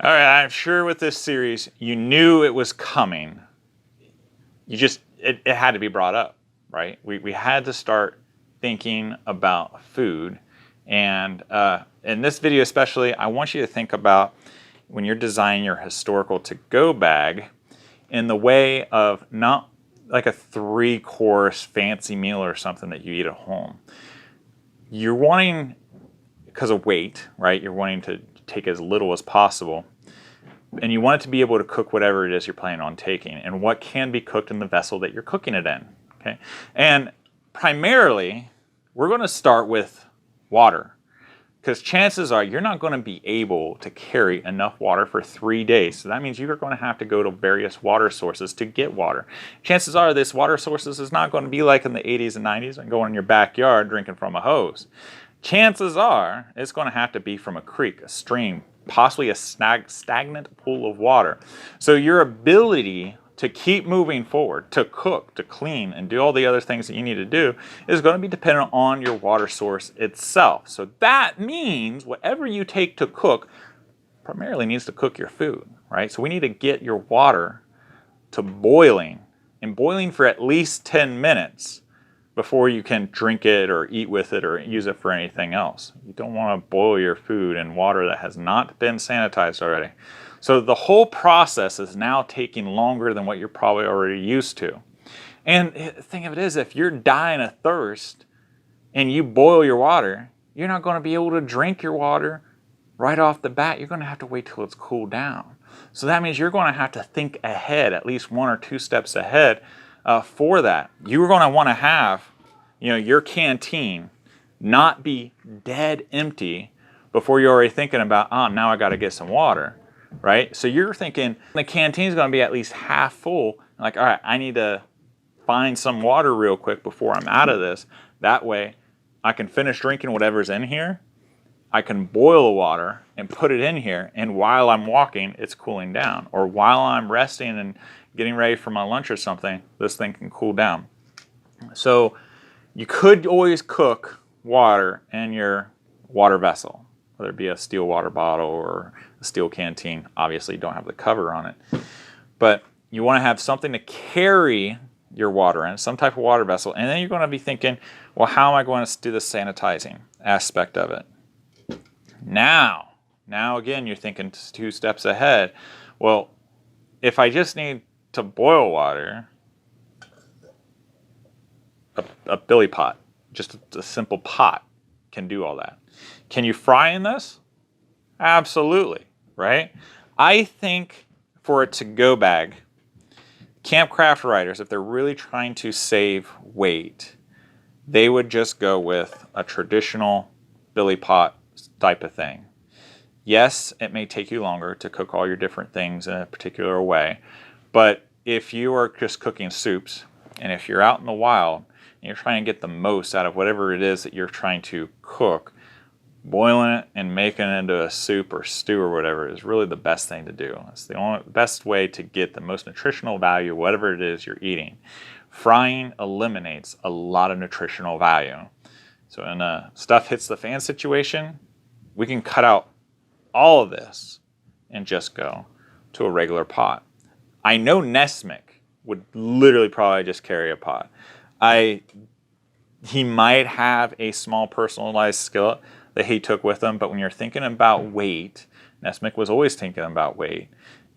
All right, I'm sure with this series, you knew it was coming. It had to be brought up, right? We had to start thinking about food. And in this video especially, I want you to think about when you're designing your historical to-go bag in the way of not like a 3-course fancy meal or something that you eat at home. You're wanting, because of weight, right? You're wanting to take as little as possible. And you want it to be able to cook whatever it is you're planning on taking and what can be cooked in the vessel that you're cooking it in, okay? And primarily, we're gonna start with water because chances are you're not gonna be able to carry enough water for 3 days. So that means you're gonna have to go to various water sources to get water. Chances are this water sources is not gonna be like in the 80s and 90s and going in your backyard drinking from a hose. Chances are it's gonna have to be from a creek, a stream, possibly a stagnant pool of water. So your ability to keep moving forward, to cook, to clean, and do all the other things that you need to do is going to be dependent on your water source itself. So that means whatever you take to cook primarily needs to cook your food, right? So we need to get your water to boiling, and boiling for at least 10 minutes before you can drink it or eat with it or use it for anything else. You don't want to boil your food in water that has not been sanitized already. So the whole process is now taking longer than what you're probably already used to. And the thing of it is, if you're dying of thirst and you boil your water, you're not going to be able to drink your water right off the bat. You're going to have to wait till it's cooled down. So that means you're going to have to think ahead, at least 1 or 2 steps ahead, for that. You're going to want to have, your canteen not be dead empty before you're already thinking about, now I got to get some water, right? So you're thinking the canteen is going to be at least half full. Like, all right, I need to find some water real quick before I'm out of this. That way I can finish drinking whatever's in here. I can boil the water and put it in here, and while I'm walking, it's cooling down. Or while I'm resting and getting ready for my lunch or something, this thing can cool down. So you could always cook water in your water vessel, whether it be a steel water bottle or a steel canteen. Obviously, you don't have the cover on it. But you want to have something to carry your water in, some type of water vessel. And then you're going to be thinking, well, how am I going to do the sanitizing aspect of it? Now again, you're thinking 2 steps ahead. Well, if I just need to boil water, a billy pot, just a simple pot can do all that. Can you fry in this? Absolutely, right? I think for a to-go bag, Campcraft writers, if they're really trying to save weight, they would just go with a traditional billy pot type of thing. Yes, it may take you longer to cook all your different things in a particular way, but if you are just cooking soups, and if you're out in the wild, and you're trying to get the most out of whatever it is that you're trying to cook, boiling it and making it into a soup or stew or whatever is really the best thing to do. It's the best way to get the most nutritional value, whatever it is you're eating. Frying eliminates a lot of nutritional value. So in a stuff hits the fan situation, we can cut out all of this and just go to a regular pot. I know Nesmic would literally probably just carry a pot. He might have a small personalized skillet that he took with him, but when you're thinking about weight, Nesmic was always thinking about weight.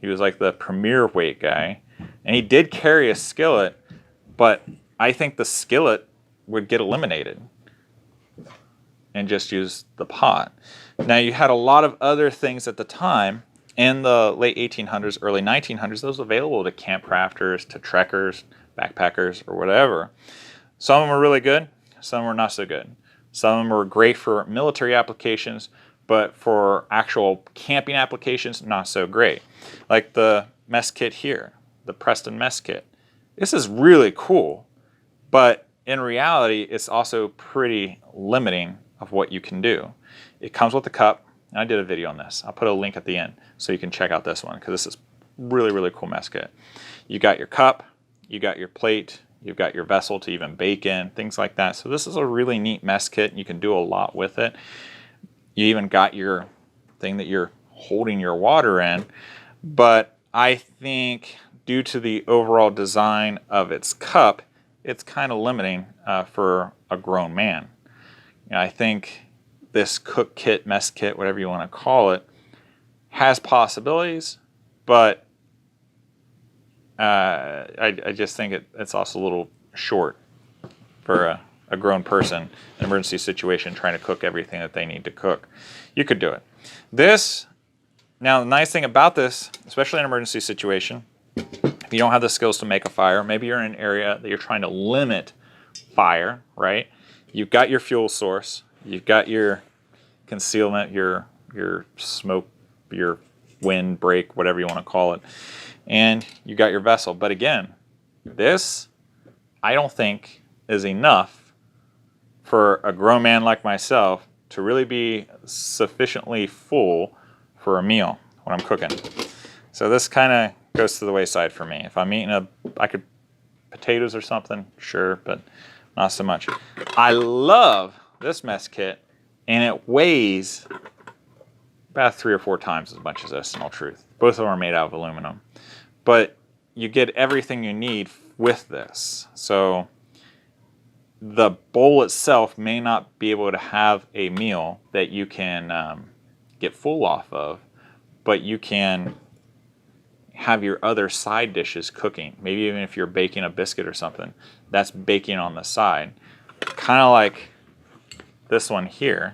He was like the premier weight guy, and he did carry a skillet, but I think the skillet would get eliminated and just use the pot. Now, you had a lot of other things at the time in the late 1800s, early 1900s, those available to camp crafters, to trekkers, backpackers, or whatever. Some of them were really good, some were not so good. Some of them were great for military applications, but for actual camping applications, not so great. Like the mess kit here, the Preston mess kit. This is really cool, but in reality, it's also pretty limiting of what you can do. It comes with a cup, and I did a video on this. I'll put a link at the end so you can check out this one, because this is really, really cool mess kit. You got your cup, you got your plate, you've got your vessel to even bake in, things like that. So this is a really neat mess kit. You can do a lot with it. You even got your thing that you're holding your water in. But I think due to the overall design of its cup, it's kind of limiting for a grown man. I think this cook kit, mess kit, whatever you want to call it, has possibilities, but I just think it's also a little short for a grown person in an emergency situation trying to cook everything that they need to cook. You could do it. Now the nice thing about this, especially in an emergency situation, if you don't have the skills to make a fire, maybe you're in an area that you're trying to limit fire, right? You've got your fuel source, you've got your concealment, your smoke, your wind break, whatever you want to call it, and you got your vessel. But again, this I don't think is enough for a grown man like myself to really be sufficiently full for a meal when I'm cooking. So this kind of goes to the wayside for me. If I'm eating potatoes or something, sure, but not so much. I love this mess kit, and it weighs about 3 or 4 times as much as this, in all truth. Both of them are made out of aluminum. But you get everything you need with this. So the bowl itself may not be able to have a meal that you can get full off of, but you can have your other side dishes cooking. Maybe even if you're baking a biscuit or something, that's baking on the side. Kind of like this one here.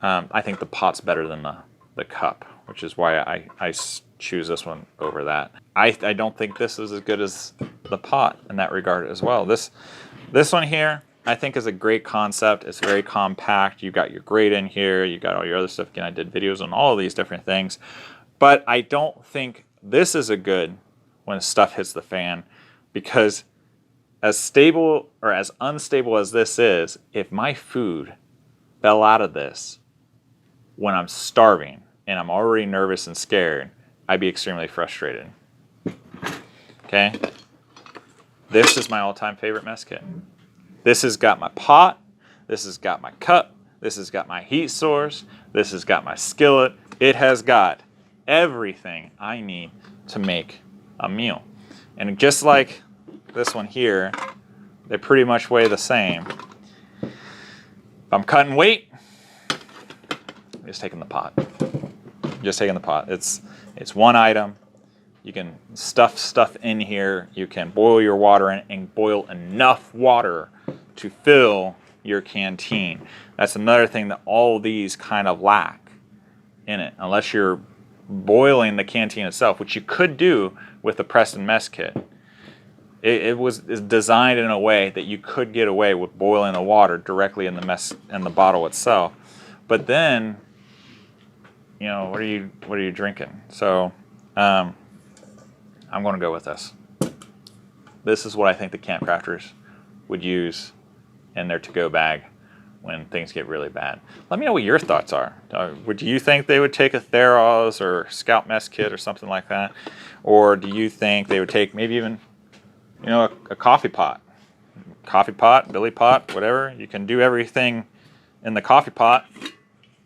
I think the pot's better than the cup, which is why I choose this one over that. I don't think this is as good as the pot in that regard as well. This one here, I think, is a great concept. It's very compact. You've got your grate in here. You've got all your other stuff. Again, I did videos on all of these different things. But I don't think this is a good when stuff hits the fan, because as stable or as unstable as this is, if my food fell out of this when I'm starving and I'm already nervous and scared, I'd be extremely frustrated. Okay? This is my all-time favorite mess kit. This has got my pot, this has got my cup, this has got my heat source, this has got my skillet. It has got everything I need to make a meal. And just like this one here, they pretty much weigh the same. If I'm cutting weight, I'm just taking the pot. Just taking the pot. It's one item. You can stuff stuff in here. You can boil your water in and boil enough water to fill your canteen. That's another thing that all these kind of lack in it, unless you're boiling the canteen itself, which you could do with the Preston mess kit. It was designed in a way that you could get away with boiling the water directly in the bottle itself. But then, you know, what are you drinking? So I'm going to go with this. This is what I think the Campcrafters would use in their to-go bag when things get really bad. Let me know what your thoughts are. Would you think they would take a Theros or Scout mess kit or something like that? Or do you think they would take maybe even, you know, a coffee pot? Coffee pot, billy pot, whatever. You can do everything in the coffee pot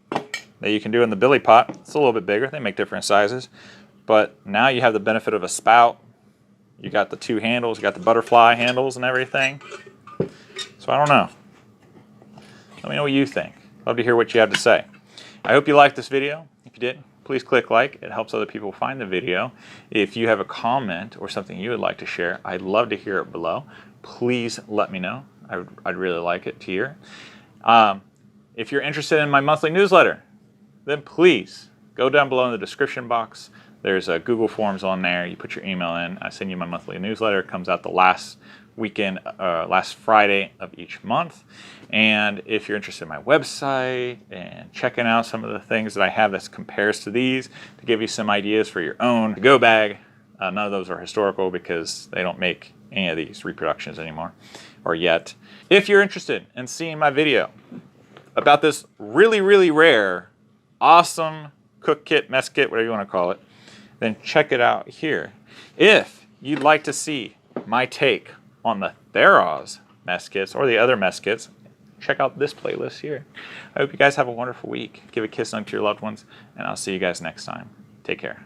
that you can do in the billy pot. It's a little bit bigger. They make different sizes. But now you have the benefit of a spout. You got the 2 handles. You got the butterfly handles and everything. So I don't know. Let me know what you think. Love to hear what you have to say. I hope you liked this video. If you did, please click like. It helps other people find the video. If you have a comment or something you would like to share, I'd love to hear it below. Please let me know. I'd really like it to hear. If you're interested in my monthly newsletter, then please go down below in the description box. There's a Google Forms on there. You put your email in. I send you my monthly newsletter. It comes out the last Friday of each month. And if you're interested in my website and checking out some of the things that I have that compares to these to give you some ideas for your own go bag, none of those are historical because they don't make any of these reproductions anymore or yet. If you're interested in seeing my video about this really, really rare, awesome cook kit, mess kit, whatever you want to call it, then check it out here. If you'd like to see my take on the Theros mess kits or the other mess kits, check out this playlist here. I hope you guys have a wonderful week. Give a kiss to your loved ones, and I'll see you guys next time. Take care.